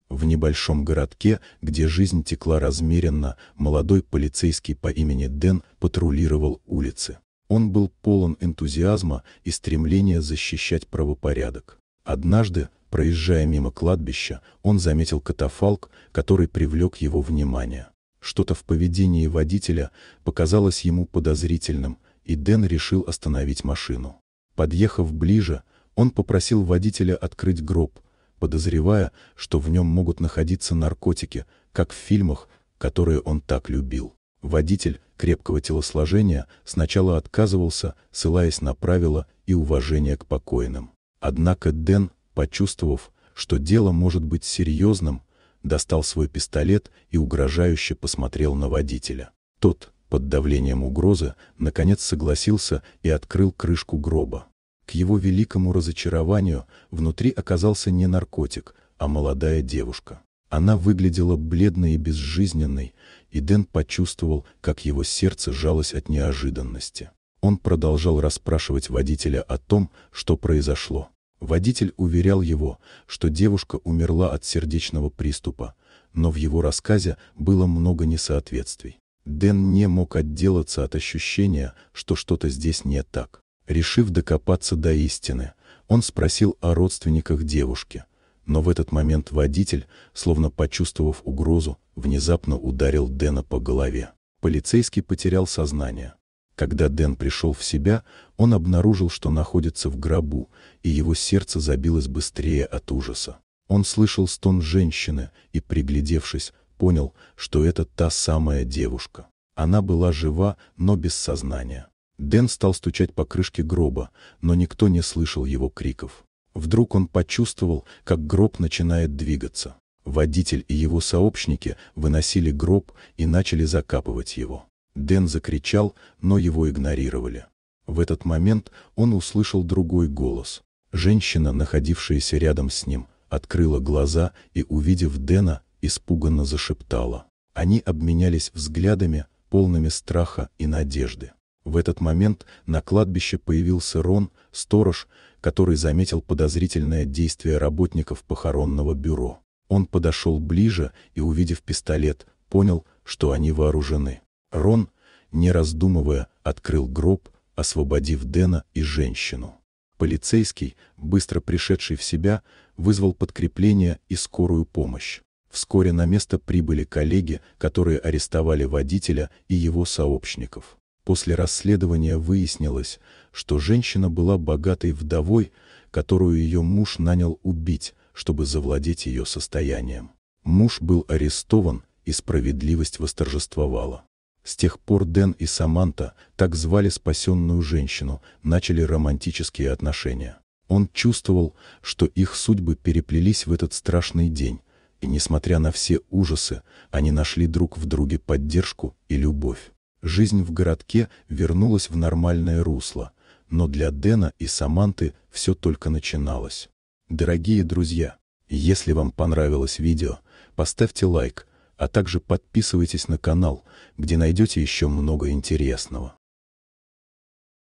В небольшом городке, где жизнь текла размеренно, молодой полицейский по имени Дэн патрулировал улицы. Он был полон энтузиазма и стремления защищать правопорядок. Однажды, проезжая мимо кладбища, он заметил катафалк, который привлек его внимание. Что-то в поведении водителя показалось ему подозрительным, и Дэн решил остановить машину. Подъехав ближе, он попросил водителя открыть гроб, подозревая, что в нем могут находиться наркотики, как в фильмах, которые он так любил. Водитель, крепкого телосложения, сначала отказывался, ссылаясь на правила и уважение к покойным. Однако Дэн, почувствовав, что дело может быть серьезным, достал свой пистолет и угрожающе посмотрел на водителя. Тот, под давлением угрозы, наконец согласился и открыл крышку гроба. К его великому разочарованию внутри оказался не наркотик, а молодая девушка. Она выглядела бледной и безжизненной, и Дэн почувствовал, как его сердце сжалось от неожиданности. Он продолжал расспрашивать водителя о том, что произошло. Водитель уверял его, что девушка умерла от сердечного приступа, но в его рассказе было много несоответствий. Дэн не мог отделаться от ощущения, что что-то здесь не так. Решив докопаться до истины, он спросил о родственниках девушки, но в этот момент водитель, словно почувствовав угрозу, внезапно ударил Дэна по голове. Полицейский потерял сознание. Когда Дэн пришел в себя, он обнаружил, что находится в гробу, и его сердце забилось быстрее от ужаса. Он слышал стон женщины и, приглядевшись, понял, что это та самая девушка. Она была жива, но без сознания. Дэн стал стучать по крышке гроба, но никто не слышал его криков. Вдруг он почувствовал, как гроб начинает двигаться. Водитель и его сообщники выносили гроб и начали закапывать его. Дэн закричал, но его игнорировали. В этот момент он услышал другой голос. Женщина, находившаяся рядом с ним, открыла глаза и, увидев Дэна, испуганно зашептала. Они обменялись взглядами, полными страха и надежды. В этот момент на кладбище появился Рон, сторож, который заметил подозрительное действие работников похоронного бюро. Он подошел ближе и, увидев пистолет, понял, что они вооружены. Рон, не раздумывая, открыл гроб, освободив Дэна и женщину. Полицейский, быстро пришедший в себя, вызвал подкрепление и скорую помощь. Вскоре на место прибыли коллеги, которые арестовали водителя и его сообщников. После расследования выяснилось, что женщина была богатой вдовой, которую ее муж нанял убить, чтобы завладеть ее состоянием. Муж был арестован, и справедливость восторжествовала. С тех пор Дэн и Саманта, так звали спасенную женщину, начали романтические отношения. Он чувствовал, что их судьбы переплелись в этот страшный день, и, несмотря на все ужасы, они нашли друг в друге поддержку и любовь. Жизнь в городке вернулась в нормальное русло, но для Дэна и Саманты все только начиналось. Дорогие друзья, если вам понравилось видео, поставьте лайк, а также подписывайтесь на канал, где найдете еще много интересного.